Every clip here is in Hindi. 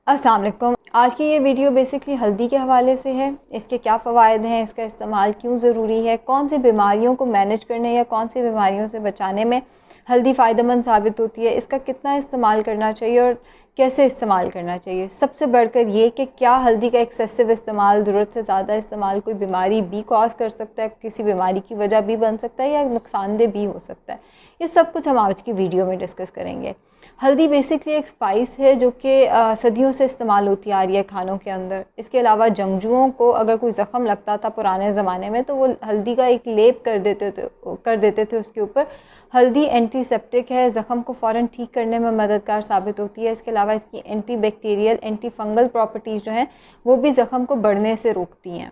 अस्सलाम वालेकुम। आज की ये वीडियो बेसिकली हल्दी के हवाले से है। इसके क्या फ़वाइद हैं, इसका इस्तेमाल क्यों ज़रूरी है, कौन सी बीमारियों को मैनेज करने या कौन सी बीमारियों से बचाने में हल्दी फ़ायदेमंद साबित होती है, इसका कितना इस्तेमाल करना चाहिए और कैसे इस्तेमाल करना चाहिए। सबसे बढ़कर ये कि क्या हल्दी का एक्सेसिव इस्तेमाल, ज़रूरत से ज़्यादा इस्तेमाल कोई बीमारी भी कॉज कर सकता है, किसी बीमारी की वजह भी बन सकता है या नुकसानदेह भी हो सकता है। ये सब कुछ हम आज की वीडियो में डिस्कस करेंगे। हल्दी बेसिकली एक स्पाइस है जो कि सदियों से इस्तेमाल होती आ रही है खानों के अंदर। इसके अलावा जंगजुओं को अगर कोई ज़ख़म लगता था पुराने ज़माने में तो वो हल्दी का एक लेप कर देते थे उसके ऊपर। हल्दी एंटीसेप्टिक है, ज़ख़म को फ़ौरन ठीक करने में मददगार साबित होती है। इसके अलावा इसकी anti bacterial, anti fungal properties जो हैं वो भी ज़ख़म को बढ़ने से रोकती हैं।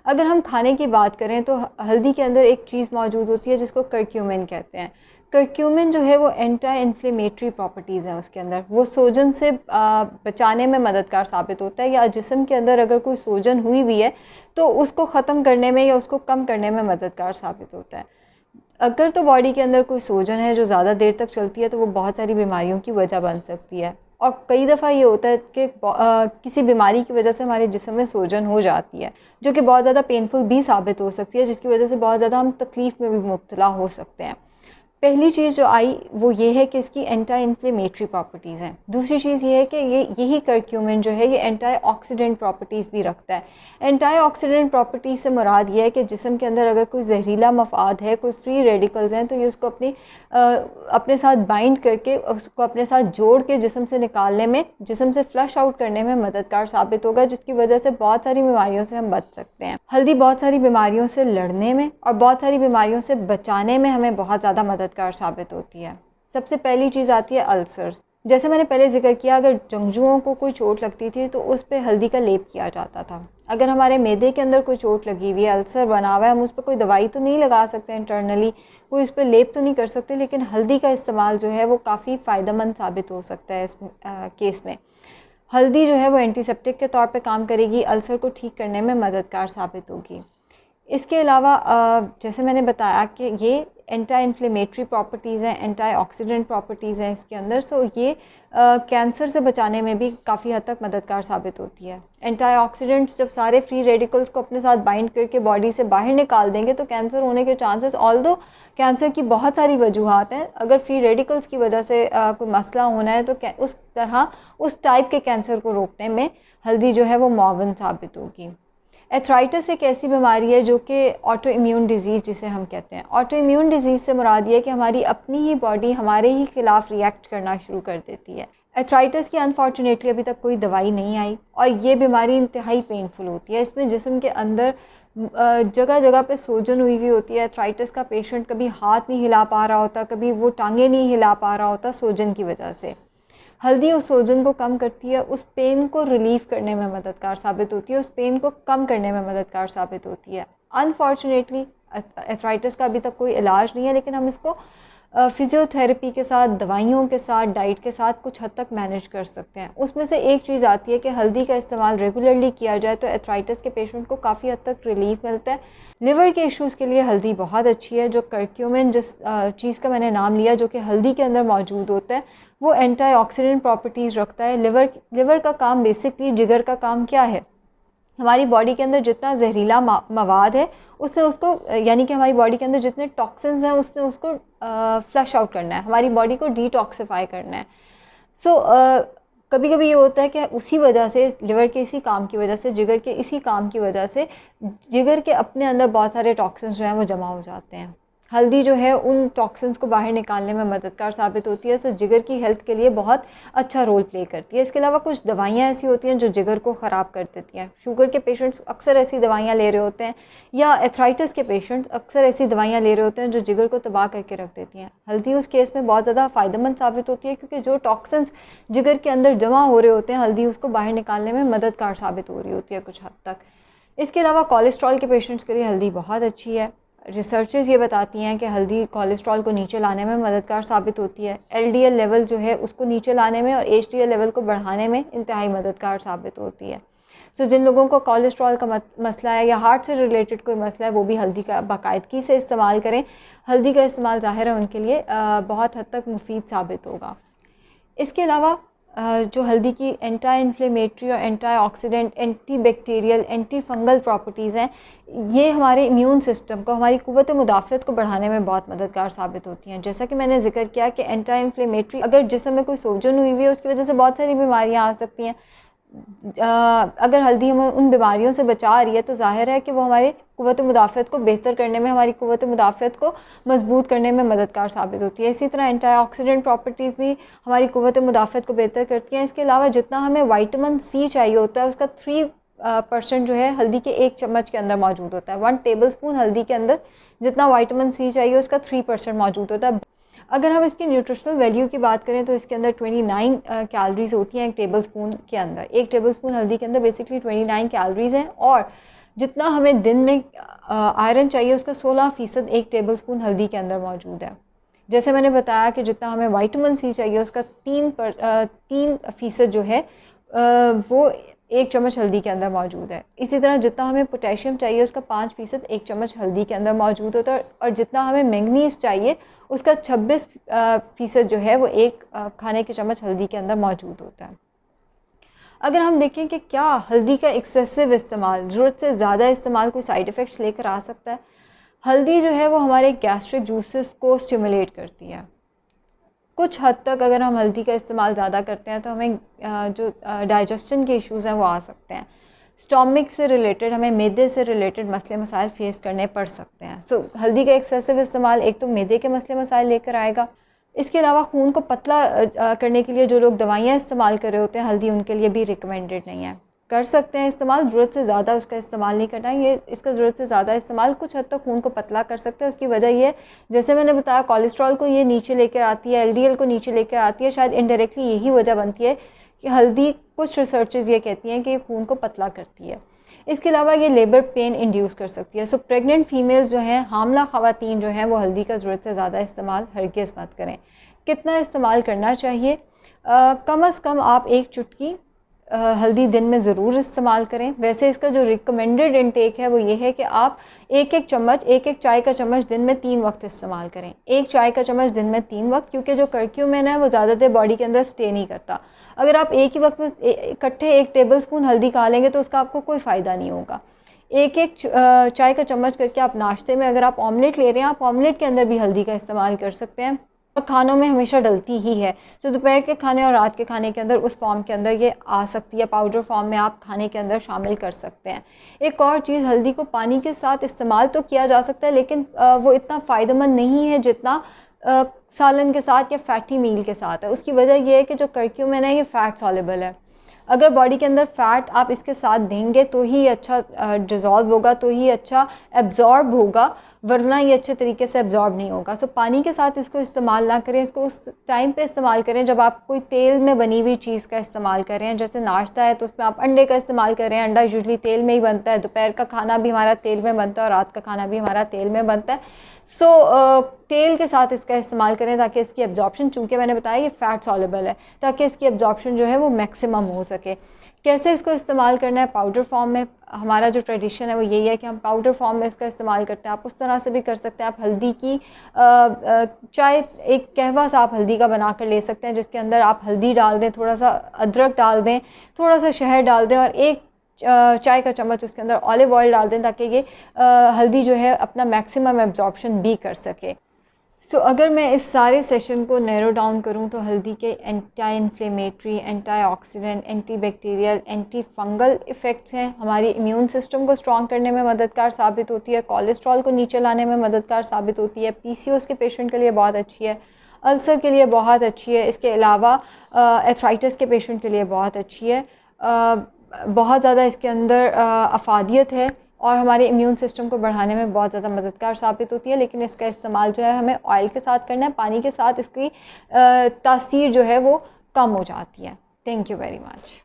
अगर हम खाने की बात करें तो हल्दी के अंदर एक चीज़ मौजूद होती है जिसको करक्यूमिन कहते हैं। करक्यूमिन जो है वो एंटी इन्फ्लेमेटरी प्रॉपर्टीज़ हैं उसके अंदर। वो सोजन से बचाने में मददगार साबित होता है, या जिस्म के अंदर अगर कोई सोजन हुई है तो उसको ख़त्म करने में या उसको कम करने में मददगार साबित होता है। अगर तो बॉडी के अंदर कोई सोजन है जो ज़्यादा देर तक चलती है तो वो बहुत सारी बीमारियों की वजह बन सकती है। और कई दफ़ा ये होता है कि किसी बीमारी की वजह से हमारे जिस्म में सूजन हो जाती है जो कि बहुत ज़्यादा पेनफुल भी साबित हो सकती है, जिसकी वजह से बहुत ज़्यादा हम तकलीफ़ में भी मुब्तला हो सकते हैं। पहली चीज़ जो आई वो ये है कि इसकी एंटी इन्फ्लेमेटरी प्रॉपर्टीज़ हैं। दूसरी चीज़ ये है कि यही करक्यूमिन जो है ये एंटी ऑक्सीडेंट प्रॉपर्टीज़ भी रखता है। एंटी ऑक्सीडेंट प्रॉपर्टीज़ से मुराद ये है कि जिस्म के अंदर अगर कोई जहरीला मफ़ाद है, कोई फ्री रेडिकल्स हैं, तो ये उसको अपने साथ बाइंड करके उसको अपने साथ जोड़ के जिस्म से निकालने में, जिस्म से फ्लश आउट करने में मददगार साबित होगा, जिसकी वजह से बहुत सारी बीमारियों से हम बच सकते हैं। हल्दी बहुत सारी बीमारियों से लड़ने में और बहुत सारी बीमारियों से बचाने में हमें बहुत ज़्यादा मददगार साबित होती है। सबसे पहली चीज़ आती है अल्सर्स। जैसे मैंने पहले जिक्र किया, अगर जंगजुओं को कोई चोट लगती थी तो उस पर हल्दी का लेप किया जाता था। अगर हमारे मैदे के अंदर कोई चोट लगी हुई है, अल्सर बना हुआ है, हम उस पर कोई दवाई तो नहीं लगा सकते इंटरनली, कोई उस पर लेप तो नहीं कर सकते, लेकिन हल्दी का इस्तेमाल जो है वो काफ़ी फ़ायदेमंद साबित हो सकता है इस केस में। हल्दी जो है वो एंटीसेप्टिक के तौर पे काम करेगी, अल्सर को ठीक करने में मददगार साबित होगी। इसके अलावा जैसे मैंने बताया कि ये एंटी इन्फ्लेमेटरी प्रॉपर्टीज़ हैं, एंटी ऑक्सीडेंट प्रॉपर्टीज़ हैं इसके अंदर, सो ये कैंसर से बचाने में भी काफ़ी हद तक मददगार साबित होती है। एंटी ऑक्सीडेंट्स जब सारे फ्री रेडिकल्स को अपने साथ बाइंड करके बॉडी से बाहर निकाल देंगे तो कैंसर होने के चांसेस, ऑल्दो कैंसर की बहुत सारी वजूहात हैं, अगर फ्री रेडिकल्स की वजह से कोई मसला होना है तो उस तरह उस टाइप के कैंसर को रोकने में हल्दी जो है वो मुआवन साबित होगी। एथराइटिस एक ऐसी बीमारी है जो कि ऑटो इम्यून डिज़ीज़ जिसे हम कहते हैं। ऑटो इम्यून डिज़ीज़ से मुराद ये है कि हमारी अपनी ही बॉडी हमारे ही ख़िलाफ़ रिएक्ट करना शुरू कर देती है। एथराइटिस की अनफॉर्चुनेटली अभी तक कोई दवाई नहीं आई और ये बीमारी इंतहाई पेनफुल होती है। इसमें जिस्म के अंदर जगह जगह पे सूजन हुई होती है। एथराइटिस का पेशेंट कभी हाथ नहीं हिला पा रहा होता, कभी वो टांगें नहीं हिला पा रहा होता सूजन की वजह से। हल्दी उस सूजन को कम करती है, उस पेन को रिलीफ़ करने में मददगार साबित होती है, उस पेन को कम करने में मददगार साबित होती है। अनफॉर्चुनेटली एथराइटिस का अभी तक कोई इलाज नहीं है, लेकिन हम इसको फ़िज़ियोथेरेपी के साथ, दवाइयों के साथ, डाइट के साथ कुछ हद तक मैनेज कर सकते हैं। उसमें से एक चीज़ आती है कि हल्दी का इस्तेमाल रेगुलरली किया जाए तो एथराइटिस के पेशेंट को काफ़ी हद तक रिलीफ़ मिलता है। लिवर के इश्यूज़ के लिए हल्दी बहुत अच्छी है। जो करक्यूमिन जिस चीज़ का मैंने नाम लिया जो कि हल्दी के अंदर मौजूद होता है वो एंटी ऑक्सीडेंट प्रॉपर्टीज़ रखता है। लिवर का काम बेसिकली, जिगर का काम क्या है, हमारी बॉडी के अंदर जितना जहरीला मवाद है उससे उसको, यानी कि हमारी बॉडी के अंदर जितने टॉक्सिन्स हैं उसने उसको फ्लश आउट करना है, हमारी बॉडी को डिटॉक्सिफाई करना है। सो कभी कभी ये होता है कि उसी वजह से, लिवर के इसी काम की वजह से, जिगर के इसी काम की वजह से, जिगर के अपने अंदर बहुत सारे टॉक्सिन्स जो हैं वो जमा हो जाते हैं। हल्दी जो है उन टॉक्सिन्स को बाहर निकालने में मददगार साबित होती है, तो जिगर की हेल्थ के लिए बहुत अच्छा रोल प्ले करती है। इसके अलावा कुछ दवाइयाँ ऐसी होती हैं जो जिगर को ख़राब कर देती हैं। शुगर के पेशेंट्स अक्सर ऐसी दवाइयाँ ले रहे होते हैं, या एथराइटिस के पेशेंट्स अक्सर ऐसी दवाइयाँ ले रहे होते हैं जो जिगर को तबाह करके रख देती हैं। हल्दी उस केस में बहुत ज़्यादा फ़ायदेमंद साबित होती है, क्योंकि जो टॉक्सिन्स जिगर के अंदर जमा हो रहे होते हैं, हल्दी उसको बाहर निकालने में मददगार साबित हो रही होती है कुछ हद तक। इसके अलावा कोलेस्ट्रॉल के पेशेंट्स के लिए हल्दी बहुत अच्छी है। रिसर्चेस ये बताती हैं कि हल्दी कोलेस्ट्रॉल को नीचे लाने में मददगार साबित होती है। एलडीएल लेवल जो है उसको नीचे लाने में और एचडीएल लेवल को बढ़ाने में इंतहाई मददगार साबित होती है। सो जिन लोगों को कोलेस्ट्रॉल का मसला है या हार्ट से रिलेटेड कोई मसला है, वो भी हल्दी का बाकायदगी से इस्तेमाल करें। हल्दी का इस्तेमाल ज़ाहिर है उनके लिए बहुत हद तक मुफीद साबित होगा। इसके अलावा जो हल्दी की एंटी इन्फ्लेमेटरी और anti oxidant, anti bacterial, anti fungal properties हैं, ये हमारे इम्यून सिस्टम को, हमारी क़ुव्वत मुदाफ़त को बढ़ाने में बहुत मददगार साबित होती हैं। जैसा कि मैंने जिक्र किया कि एंटी इन्फ्लेमेटरी, अगर जिस्म में कोई सूजन हुई हुई है उसकी वजह से बहुत सारी बीमारियाँ आ सकती हैं। अगर हल्दी हमें उन बीमारियों से बचा रही है तो ज़ाहिर है कि वो हमारे क़ुव्वत मुदाफ़त को बेहतर करने में, हमारी क़ुव्वत मुदाफ़त को मजबूत करने में मददगार साबित होती है। इसी तरह एंटीऑक्सीडेंट प्रॉपर्टीज़ भी हमारी क़ुव्वत मुदाफ़त को बेहतर करती हैं। इसके अलावा जितना हमें विटामिन सी चाहिए होता है उसका 3% जो है हल्दी के 1 चम्मच के अंदर मौजूद होता है। 1 टेबलस्पून हल्दी के अंदर जितना विटामिन सी चाहिए उसका 3% मौजूद होता है। अगर हम इसकी न्यूट्रिशनल वैल्यू की बात करें तो इसके अंदर 29 कैलोरीज़ होती हैं एक टेबलस्पून के अंदर। एक टेबलस्पून हल्दी के अंदर बेसिकली 29 कैलोरीज़ हैं, और जितना हमें दिन में आयरन चाहिए उसका 16% एक टेबलस्पून हल्दी के अंदर मौजूद है। जैसे मैंने बताया कि जितना हमें विटामिन सी चाहिए उसका 3% जो है वो 1 चम्मच हल्दी के अंदर मौजूद है। इसी तरह जितना हमें पोटेशियम चाहिए उसका 5% 1 चम्मच हल्दी के अंदर मौजूद होता है, और जितना हमें मैंगनीज़ चाहिए उसका 26% जो है वो 1 खाने के चम्मच हल्दी के अंदर मौजूद होता है। अगर हम देखें कि क्या हल्दी का एक्सेसिव इस्तेमाल, ज़रूरत से ज़्यादा इस्तेमाल कोई साइड इफ़ेक्ट्स लेकर आ सकता है? हल्दी जो है वो हमारे गैस्ट्रिक जूसेस को स्टिमुलेट करती है। कुछ हद तक अगर हम हल्दी का इस्तेमाल ज़्यादा करते हैं तो हमें जो डाइजेशन के इश्यूज़ हैं वो आ सकते हैं। स्टोमिक से रिलेटेड, हमें मैदे से रिलेटेड मसले मसाइल फेस करने पड़ सकते हैं। सो हल्दी का एक्सेसिव इस्तेमाल एक तो मैदे के मसले मसाइल लेकर आएगा। इसके अलावा खून को पतला करने के लिए जो लोग दवाइयाँ इस्तेमाल कर रहे होते हैं, हल्दी उनके लिए भी रिकमेंडेड नहीं है। कर सकते हैं इस्तेमाल, ज़रूरत से ज़्यादा उसका इस्तेमाल नहीं करना है। ये इसका ज़रूरत से ज़्यादा इस्तेमाल कुछ हद तक खून को पतला कर सकता है। उसकी वजह ये, जैसे मैंने बताया, कोलेस्ट्रॉल को ये नीचे लेकर आती है, LDL को नीचे लेकर आती है। शायद इनडायरेक्टली यही वजह बनती है कि हल्दी, कुछ रिसर्चेस ये कहती हैं कि खून को पतला करती है। इसके अलावा ये लेबर पेन इंड्यूस कर सकती है। सो प्रेग्नेंट फीमेल्स जो हैं, हामला ख़वातीन जो हैं, वो हल्दी का ज़रूरत से ज़्यादा इस्तेमाल हरगिज़ मत करें। कितना इस्तेमाल करना चाहिए? कम से कम आप 1 चुटकी हल्दी दिन में ज़रूर इस्तेमाल करें। वैसे इसका जो रिकमेंडेड इनटेक है वो ये है कि आप 1-1 चम्मच, 1-1 चाय का चम्मच दिन में 3 वक्त इस्तेमाल करें। 1 चाय का चम्मच दिन में 3 वक्त, क्योंकि जो कर्क्यूमिन है वो ज़्यादा देर बॉडी के अंदर स्टे नहीं करता। अगर आप एक ही वक्त में इकट्ठे 1 टेबलस्पून हल्दी खा लेंगे तो उसका आपको कोई फ़ायदा नहीं होगा। 1-1 चाय का चम्मच करके आप नाश्ते में, अगर आप ऑमलेट ले रहे हैं, आप ऑमलेट के अंदर भी हल्दी का इस्तेमाल कर सकते हैं। और खानों में हमेशा डलती ही है, तो दोपहर के खाने और रात के खाने के अंदर उस फॉर्म के अंदर ये आ सकती है। पाउडर फॉर्म में आप खाने के अंदर शामिल कर सकते हैं। एक और चीज़, हल्दी को पानी के साथ इस्तेमाल तो किया जा सकता है, लेकिन वो इतना फ़ायदेमंद नहीं है जितना सालन के साथ या फैटी मील के साथ है। उसकी वजह यह है कि जो कर्क्यूमिन है ये फ़ैट सॉल्युबल है। अगर बॉडी के अंदर फ़ैट आप इसके साथ देंगे तो ही अच्छा डिज़ोल्व होगा, तो ही अच्छा एब्जॉर्ब होगा, वरना ये अच्छे तरीके से एब्जॉर्ब नहीं होगा। सो पानी के साथ इसको इस्तेमाल ना करें। इसको उस टाइम पे इस्तेमाल करें जब आप कोई तेल में बनी हुई चीज़ का इस्तेमाल करें। जैसे नाश्ता है तो उसमें आप अंडे का इस्तेमाल करें। अंडा यूजुअली तेल में ही बनता है। दोपहर का खाना भी हमारा तेल में बनता है और रात का खाना भी हमारा तेल में बनता है। सो तेल के साथ इसका इस्तेमाल करें ताकि इसकी एब्जॉर्प्शन, चूँकि मैंने बताया ये फ़ैट सॉल्युबल है, ताकि इसकी एब्जॉर्प्शन जो है वो मैक्सिमम हो सके। कैसे इसको इस्तेमाल करना है? पाउडर फॉर्म में हमारा जो ट्रेडिशन है वो यही है कि हम पाउडर फॉर्म में इसका इस्तेमाल करते हैं। आप उस तरह से भी कर सकते हैं। आप हल्दी की चाय, एक कहवा सा आप हल्दी का बना कर ले सकते हैं, जिसके अंदर आप हल्दी डाल दें, थोड़ा सा अदरक डाल दें, थोड़ा सा शहद डाल दें और 1 चाय का चम्मच उसके अंदर ऑलिव ऑयल डाल दें, ताकि ये हल्दी जो है अपना मैक्सिमम एब्जॉर्प्शन भी कर सके। सो अगर मैं इस सारे सेशन को नैरो डाउन करूं तो हल्दी के anti inflammatory, anti oxidant, anti bacterial, anti fungal effects हैं। हमारी इम्यून सिस्टम को स्ट्रॉन्ग करने में मददगार साबित होती है, कोलेस्ट्रॉल को नीचे लाने में मददगार साबित होती है, PCOS के पेशेंट के लिए बहुत अच्छी है, अल्सर के लिए बहुत अच्छी है। इसके अलावा एथराइटिस के पेशेंट के लिए बहुत अच्छी है। बहुत ज़्यादा इसके अंदर अफादियत है और हमारे इम्यून सिस्टम को बढ़ाने में बहुत ज़्यादा मददगार साबित होती है। लेकिन इसका इस्तेमाल जो है हमें ऑयल के साथ करना है। पानी के साथ इसकी तासीर जो है वो कम हो जाती है। Thank you very much.